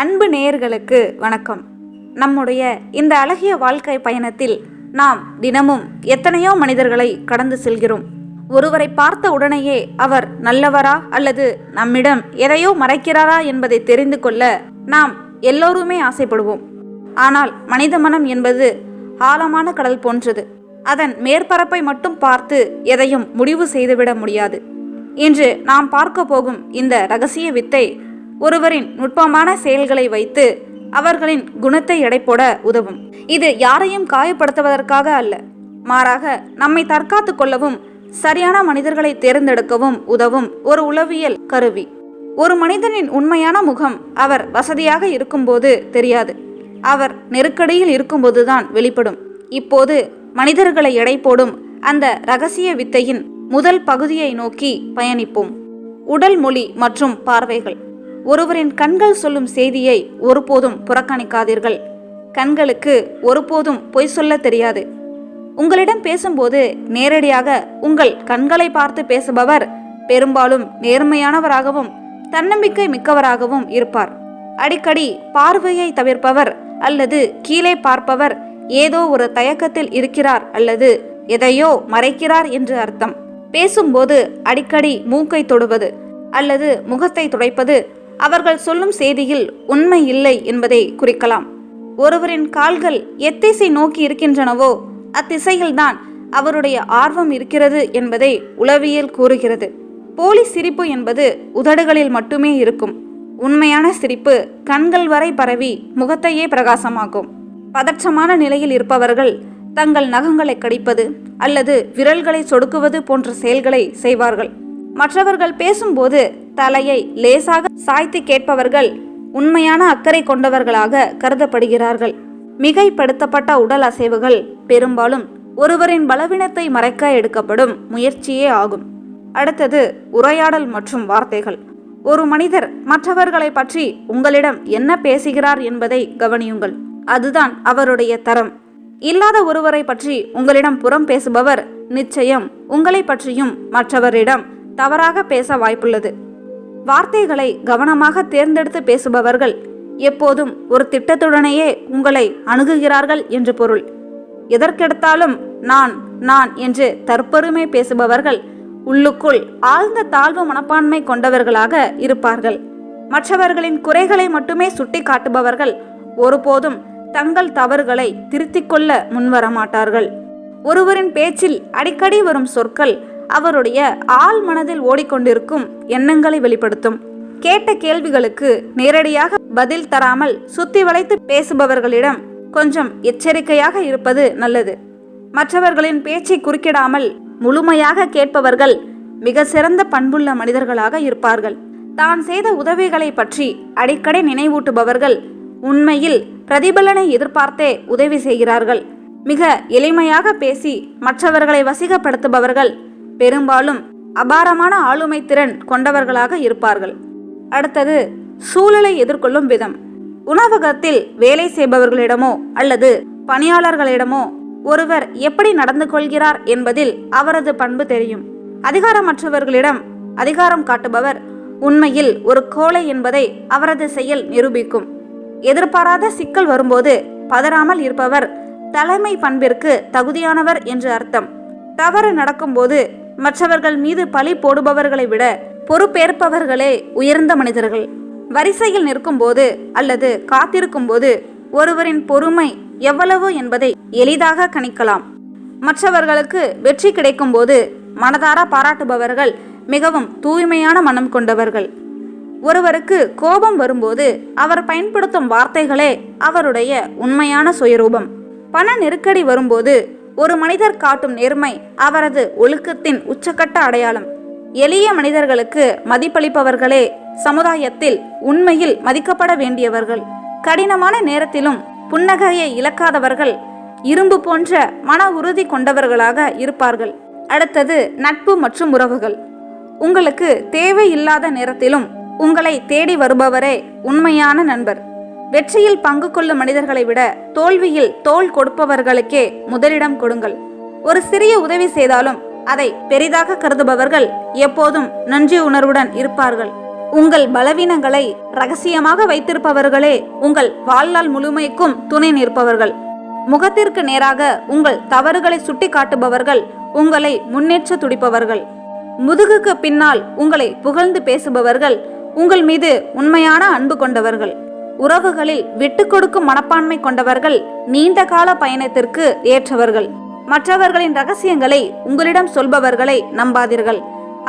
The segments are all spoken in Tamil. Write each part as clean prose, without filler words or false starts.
அன்பு நேயர்களுக்கு வணக்கம். நம்முடைய இந்த அழகிய வாழ்க்கை பயணத்தில் நாம் தினமும் எத்தனையோ மனிதர்களை கடந்து செல்கிறோம். ஒருவரை பார்த்த உடனேயே அவர் நல்லவரா அல்லது நம்மிடம் எதையோ மறைக்கிறாரா என்பதை தெரிந்து கொள்ள நாம் எல்லோருமே ஆசைப்படுவோம். ஆனால் மனித மனம் என்பது ஆழமான கடல் போன்றது. அதன் மேற்பரப்பை மட்டும் பார்த்து எதையும் முடிவு செய்துவிட முடியாது. இன்று நாம் பார்க்க போகும் இந்த இரகசிய வித்தை ஒருவரின் நுட்பமான செயல்களை வைத்து அவர்களின் குணத்தை எடை போட உதவும். இது யாரையும் காயப்படுத்துவதற்காக அல்ல, மாறாக நம்மை தற்காத்து கொள்ளவும் சரியான மனிதர்களை தேர்ந்தெடுக்கவும் உதவும் ஒரு உளவியல் கருவி. ஒரு மனிதனின் உண்மையான முகம் அவர் வசதியாக இருக்கும்போது தெரியாது, அவர் நெருக்கடியில் இருக்கும்போதுதான் வெளிப்படும். இப்போது மனிதர்களை எடை போடும் அந்த இரகசிய வித்தையின் முதல் பகுதியை நோக்கி பயணிப்போம். உடல் மொழி மற்றும் பார்வைகள். ஒருவரின் கண்கள் சொல்லும் செய்தியை ஒருபோதும் புறக்கணிக்காதீர்கள். கண்களுக்கு ஒருபோதும் பொய் சொல்ல தெரியாது. உங்களிடம் பேசும்போது நேரடியாக உங்கள் கண்களை பார்த்து பேசுபவர் பெரும்பாலும் நேர்மையானவராகவும் தன்னம்பிக்கை மிக்கவராகவும் இருப்பார். அடிக்கடி பார்வையை தவிர்ப்பவர் அல்லது கீழே பார்ப்பவர் ஏதோ ஒரு தயக்கத்தில் இருக்கிறார் அல்லது எதையோ மறைக்கிறார் என்று அர்த்தம். பேசும்போது அடிக்கடி மூக்கை தொடுவது அல்லது முகத்தை துடைப்பது அவர்கள் சொல்லும் செய்தியில் உண்மை இல்லை என்பதை குறிக்கலாம். ஒருவரின் கால்கள் எத்திசை நோக்கி இருக்கின்றனவோ அத்திசையில்தான் அவருடைய ஆர்வம் இருக்கிறது என்பதை உளவியல் கூறுகிறது. போலி சிரிப்பு என்பது உதடுகளில் மட்டுமே இருக்கும். உண்மையான சிரிப்பு கண்கள் வரை பரவி முகத்தையே பிரகாசமாக்கும். பதற்றமான நிலையில் இருப்பவர்கள் தங்கள் நகங்களை கடிப்பது அல்லது விரல்களை சொடுக்குவது போன்ற செயல்களை செய்வார்கள். மற்றவர்கள் பேசும்போது தலையை லேசாக சாய்த்து கேட்பவர்கள் உண்மையான அக்கறை கொண்டவர்களாக கருதப்படுகிறார்கள். மிகைப்படுத்தப்பட்ட உடல் அசைவுகள் பெரும்பாலும் ஒருவரின் பலவீனத்தை மறைக்க எடுக்கப்படும் முயற்சியே ஆகும். அடுத்தது உரையாடல் மற்றும் வார்த்தைகள். ஒரு மனிதர் மற்றவர்களை பற்றி உங்களிடம் என்ன பேசுகிறார் என்பதை கவனியுங்கள். அதுதான் அவருடைய தரம். இல்லாத ஒருவரை பற்றி உங்களிடம் புறம் பேசுபவர் நிச்சயம் உங்களை பற்றியும் மற்றவரிடம் தவறாக பேச வாய்ப்புள்ளது. வார்த்தைகளை கவனமாக தேர்ந்தெடுத்து பேசுபவர்கள் எப்போதும் ஒரு திட்டத்துடனேயே உங்களை அணுகுகிறார்கள் என்று பொருள். எதற்கெடுத்தாலும் நான் நான் என்று தற்பெருமை பேசுபவர்கள் உள்ளுக்குள் ஆழ்ந்த தாழ்வு மனப்பான்மை கொண்டவர்களாக இருப்பார்கள். மற்றவர்களின் குறைகளை மட்டுமே சுட்டி காட்டுபவர்கள் ஒருபோதும் தங்கள் தவறுகளை திருத்திக் கொள்ள முன்வர மாட்டார்கள். ஒருவரின் பேச்சில் அடிக்கடி வரும் சொற்கள் அவருடைய ஆழ் மனதில் ஓடிக்கொண்டிருக்கும் எண்ணங்களை வெளிப்படுத்தும். கேட்ட கேள்விகளுக்கு நேரடியாக பதில் தராமல் சுத்தி வளைத்து பேசுபவர்களிடம் கொஞ்சம் எச்சரிக்கையாக இருப்பது நல்லது. மற்றவர்களின் பேச்சை குறுக்கிடாமல் முழுமையாக கேட்பவர்கள் மிக சிறந்த பண்புள்ள மனிதர்களாக இருப்பார்கள். தான் செய்த உதவிகளை பற்றி அடிக்கடி நினைவூட்டுபவர்கள் உண்மையில் பிரதிபலனை எதிர்பார்த்தே உதவி செய்கிறார்கள். மிக எளிமையாக பேசி மற்றவர்களை வசீகப்படுத்துபவர்கள் பெரும்பாலும் அபாரமான ஆளுமை திறன் கொண்டவர்களாக இருப்பார்கள். அடுத்தது சூழலை எதிர்கொள்ளும் விதம். உணவகத்தில் வேலை செய்பவர்களிடமோ அல்லது பணியாளர்களிடமோ ஒருவர் எப்படி நடந்து கொள்கிறார் என்பதில் அவரது பண்பு தெரியும். அதிகாரமற்றவர்களிடம் அதிகாரம் காட்டுபவர் உண்மையில் ஒரு கோழை என்பதை அவரது செயல் நிரூபிக்கும். எதிர்பாராத சிக்கல் வரும்போது பதறாமல் இருப்பவர் தலைமை பண்பிற்கு தகுதியானவர் என்று அர்த்தம். தவறு நடக்கும்போது மற்றவர்கள் மீது பழி போடுபவர்களை விட பொறுப்பேற்பவர்களே உயர்ந்த மனிதர்கள். வரிசையில் நிற்கும்போது அல்லது காத்திருக்கும் போது ஒருவரின் பொறுமை எவ்வளவு என்பதை எளிதாக கணிக்கலாம். மற்றவர்களுக்கு வெற்றி கிடைக்கும் போது மனதார பாராட்டுபவர்கள் மிகவும் தூய்மையான மனம் கொண்டவர்கள். ஒருவருக்கு கோபம் வரும்போது அவர் பயன்படுத்தும் வார்த்தைகளே அவருடைய உண்மையான சுயரூபம். பண நெருக்கடி வரும்போது ஒரு மனிதர் காட்டும் நேர்மை அவரது ஒழுக்கத்தின் உச்சக்கட்ட அடையாளம். எளிய மனிதர்களுக்கு மதிப்பளிப்பவர்களே சமுதாயத்தில் உண்மையில் மதிக்கப்பட வேண்டியவர்கள். கடினமான நேரத்திலும் புன்னகையை இழக்காதவர்கள் இரும்பு போன்ற மன உறுதி கொண்டவர்களாக இருப்பார்கள். அடுத்தது நட்பு மற்றும் உறவுகள். உங்களுக்கு தேவையில்லாத நேரத்திலும் உங்களை தேடி வருபவரே உண்மையான நண்பர். வெற்றியில் பங்கு கொள்ளும் மனிதர்களை விட தோல்வியில் தோள் கொடுப்பவர்களுக்கே முதலிடம் கொடுங்கள். ஒரு சிறிய உதவி செய்தாலும் அதை பெரிதாக கருதுபவர்கள் எப்போதும் நன்றி உணர்வுடன் இருப்பார்கள். உங்கள் பலவீனங்களை ரகசியமாக வைத்திருப்பவர்களே உங்கள் வாழ்நாள் முழுமைக்கும் துணை நிற்பவர்கள். முகத்திற்கு நேராக உங்கள் தவறுகளை சுட்டி காட்டுபவர்கள் உங்களை முன்னேற்ற துடிப்பவர்கள். முதுகுக்கு பின்னால் உங்களை புகழ்ந்து பேசுபவர்கள் உங்கள் மீது உண்மையான அன்பு கொண்டவர்கள். உறவுகளில் விட்டு கொடுக்கும் மனப்பான்மை கொண்டவர்கள் நீண்ட கால பயணத்திற்கு ஏற்றவர்கள். மற்றவர்களின் ரகசியங்களை உங்களிடம் சொல்பவர்களை நம்பாதீர்கள்.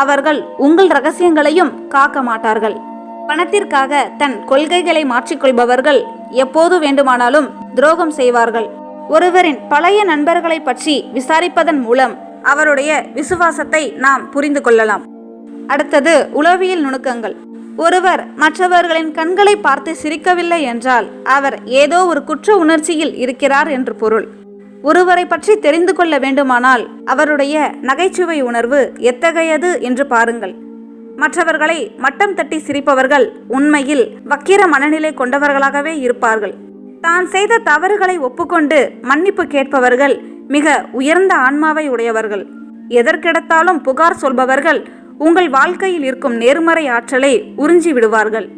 அவர்கள் உங்கள் ரகசியங்களையும் காக்க மாட்டார்கள். பணத்திற்காக தன் கொள்கைகளை மாற்றிக்கொள்பவர்கள் எப்போது வேண்டுமானாலும் துரோகம் செய்வார்கள். ஒருவரின் பழைய நண்பர்களை பற்றி விசாரிப்பதன் மூலம் அவருடைய விசுவாசத்தை நாம் புரிந்து கொள்ளலாம். அடுத்தது உளவியல் நுணுக்கங்கள். ஒருவர் மற்றவர்களின் கண்களை பார்த்து சிரிக்கவில்லை என்றால் அவர் ஏதோ ஒரு குற்ற உணர்ச்சியில் இருக்கிறார் என்று பொருள். ஒருவரை பற்றி தெரிந்து கொள்ள வேண்டுமானால் அவருடைய நகைச்சுவை உணர்வு எத்தகையது என்று பாருங்கள். மற்றவர்களை மட்டம் தட்டி சிரிப்பவர்கள் உண்மையில் வக்கிர மனநிலை கொண்டவர்களாகவே இருப்பார்கள். தான் செய்த தவறுகளை ஒப்புக்கொண்டு மன்னிப்பு கேட்பவர்கள் மிக உயர்ந்த ஆன்மாவை உடையவர்கள். எதற்கெடுத்தாலும் புகார் சொல்பவர்கள் உங்கள் வாழ்க்கையில் இருக்கும் நேர்மறை ஆற்றலை உறிஞ்சி விடுவார்கள்.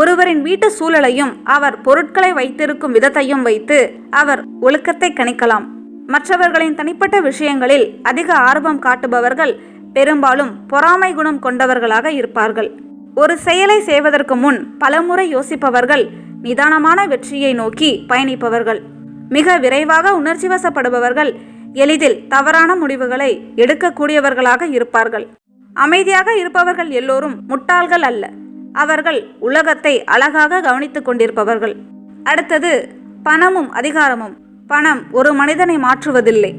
ஒருவரின் வீட்டு சூழலையும் அவர் பொருட்களை வைத்திருக்கும் விதத்தையும் வைத்து அவர் ஒழுக்கத்தை கணிக்கலாம். மற்றவர்களின் தனிப்பட்ட விஷயங்களில் அதிக ஆர்வம் காட்டுபவர்கள் பெரும்பாலும் பொறாமை குணம் கொண்டவர்களாக இருப்பார்கள். ஒரு செயலை செய்வதற்கு முன் பலமுறை யோசிப்பவர்கள் நிதானமான வெற்றியை நோக்கி பயணிப்பவர்கள். மிக விரைவாக உணர்ச்சி வசப்படுபவர்கள் எளிதில் தவறான முடிவுகளை எடுக்கக்கூடியவர்களாக இருப்பார்கள். அமைதியாக இருப்பவர்கள் எல்லோரும் முட்டாள்கள் அல்ல. அவர்கள் உலகத்தை அழகாக கவனித்துக் கொண்டிருப்பவர்கள். அடுத்தது பணமும் அதிகாரமும். பணம் ஒரு மனிதனை மாற்றுவதில்லை.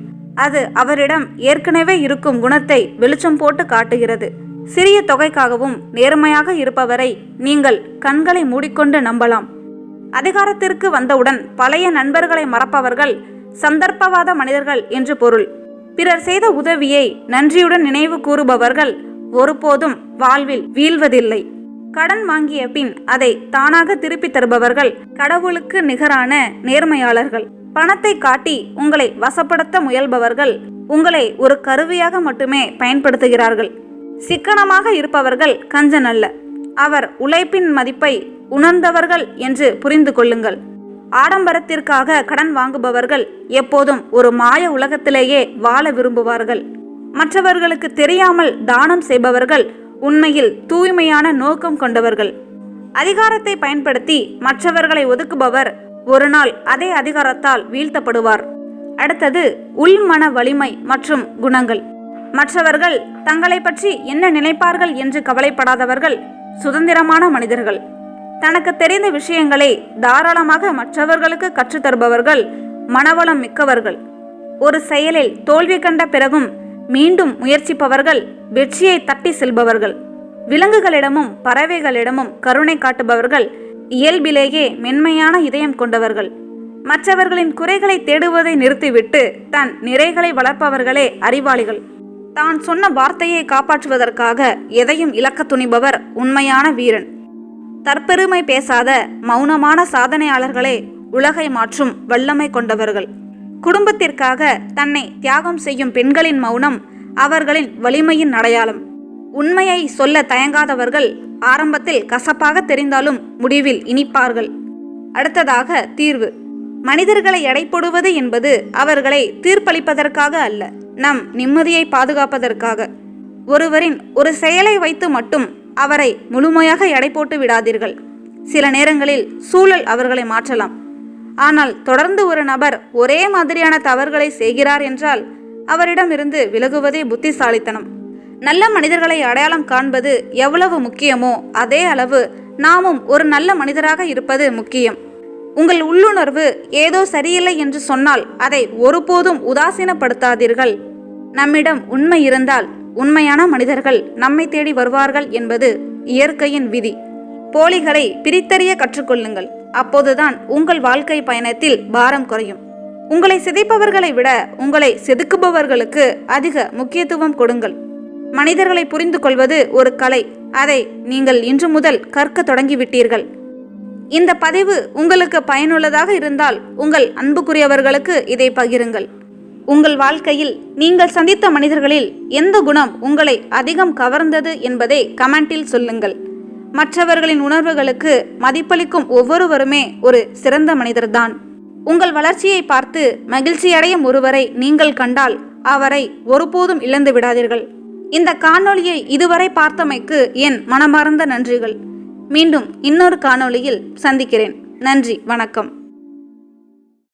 அது அவரிடம் ஏற்கனவே இருக்கும் குணத்தை வெளிச்சம் போட்டு காட்டுகிறது. சிறிய தொகைக்காகவும் நேர்மையாக இருப்பவரை நீங்கள் கண்களை மூடிக்கொண்டு நம்பலாம். அதிகாரத்திற்கு வந்தவுடன் பழைய நண்பர்களை மறப்பவர்கள் சந்தர்ப்பவாத மனிதர்கள் என்று பொருள். பிறர் செய்த உதவியை நன்றியுடன் நினைவு கூறுபவர்கள் ஒருபோதும் வாழ்வில் வீழ்வதில்லை. கடன் வாங்கிய பின் அதை தானாக திருப்பி தருபவர்கள் கடவுளுக்கு நிகரான நேர்மையாளர்கள். பணத்தை காட்டி உங்களை வசப்படுத்த முயல்பவர்கள் உங்களை ஒரு கருவியாக மட்டுமே பயன்படுத்துகிறார்கள். சிக்கனமாக இருப்பவர்கள் கஞ்சன் அல்ல. அவர் உழைப்பின் மதிப்பை உணர்ந்தவர்கள் என்று புரிந்து கொள்ளுங்கள். ஆடம்பரத்திற்காக கடன் வாங்குபவர்கள் எப்போதும் ஒரு மாய உலகத்திலேயே வாழ விரும்புவார்கள். மற்றவர்களுக்கு தெரியாமல் தானம் செய்பவர்கள் உண்மையில் தூய்மையான நோக்கம் கொண்டவர்கள். அதிகாரத்தை பயன்படுத்தி மற்றவர்களை ஒதுக்குபவர் ஒரு நாள் அதே அதிகாரத்தால் வீழ்த்தப்படுவார். அடுத்தது உள்மன வலிமை மற்றும் குணங்கள். மற்றவர்கள் தங்களை பற்றி என்ன நினைப்பார்கள் என்று கவலைப்படாதவர்கள் சுதந்திரமான மனிதர்கள். தனக்கு தெரிந்த விஷயங்களை தாராளமாக மற்றவர்களுக்கு கற்றுத்தருபவர்கள் மனவளம் மிக்கவர்கள். ஒரு செயலில் தோல்வி கண்ட பிறகும் மீண்டும் முயற்சிப்பவர்கள் வெற்றியை தட்டி செல்பவர்கள். விலங்குகளிடமும் பறவைகளிடமும் கருணை காட்டுபவர்கள் இயல்பிலேயே மென்மையான இதயம் கொண்டவர்கள். மற்றவர்களின் குறைகளை தேடுவதை நிறுத்திவிட்டு தன் நிறைகளை வளர்ப்பவர்களே அறிவாளிகள். தான் சொன்ன வார்த்தையை காப்பாற்றுவதற்காக எதையும் இழக்க துணிபவர் உண்மையான வீரன். தற்பெருமை பேசாத மௌனமான சாதனையாளர்களே உலகை மாற்றும் வல்லமை கொண்டவர்கள். குடும்பத்திற்காக தன்னை தியாகம் செய்யும் பெண்களின் மௌனம் அவர்களின் வலிமையின் அடையாளம். உண்மையை சொல்ல தயங்காதவர்கள் ஆரம்பத்தில் கசப்பாக தெரிந்தாலும் முடிவில் இனிப்பார்கள். அடுத்ததாக தீர்வு. மனிதர்களை எடை போடுவது என்பது அவர்களை தீர்ப்பளிப்பதற்காக அல்ல, நம் நிம்மதியை பாதுகாப்பதற்காக. ஒருவரின் ஒரு செயலை வைத்து மட்டும் அவரை முழுமையாக எடை போட்டு விடாதீர்கள். சில நேரங்களில் சூழல் அவர்களை மாற்றலாம். ஆனால் தொடர்ந்து ஒரு நபர் ஒரே மாதிரியான தவறுகளை செய்கிறார் என்றால் அவரிடமிருந்து விலகுவதே புத்திசாலித்தனம். நல்ல மனிதர்களை அடையாளம் காண்பது எவ்வளவு முக்கியமோ அதே அளவு நாமும் ஒரு நல்ல மனிதராக இருப்பது முக்கியம். உங்கள் உள்ளுணர்வு ஏதோ சரியில்லை என்று சொன்னால் அதை ஒருபோதும் உதாசீனப்படுத்தாதீர்கள். நம்மிடம் உண்மை இருந்தால் உண்மையான மனிதர்கள் நம்மை தேடி வருவார்கள் என்பது இயற்கையின் விதி. போலிகளை பிரித்தறிய கற்றுக்கொள்ளுங்கள். அப்போதுதான் உங்கள் வாழ்க்கை பயணத்தில் பாரம் குறையும். உங்களை சிதைப்பவர்களை விட உங்களை செதுக்குபவர்களுக்கு அதிக முக்கியத்துவம் கொடுங்கள். மனிதர்களை புரிந்து கொள்வது ஒரு கலை. அதை நீங்கள் இன்று முதல் கற்க தொடங்கிவிட்டீர்கள். இந்த பதிவு உங்களுக்கு பயனுள்ளதாக இருந்தால் உங்கள் அன்புக்குரியவர்களுக்கு இதை பகிருங்கள். உங்கள் வாழ்க்கையில் நீங்கள் சந்தித்த மனிதர்களில் எந்த குணம் உங்களை அதிகம் கவர்ந்தது என்பதை கமெண்டில் சொல்லுங்கள். மற்றவர்களின் உணர்வுகளுக்கு மதிப்பளிக்கும் ஒவ்வொருவருமே ஒரு சிறந்த மனிதர்தான். உங்கள் வளர்ச்சியை பார்த்து மகிழ்ச்சியடையும் ஒருவரை நீங்கள் கண்டால் அவரை ஒருபோதும் இழந்து விடாதீர்கள். இந்த காணொளியை இதுவரை பார்த்தமைக்கு என் மனமார்ந்த நன்றிகள். மீண்டும் இன்னொரு காணொளியில் சந்திக்கிறேன். நன்றி, வணக்கம்.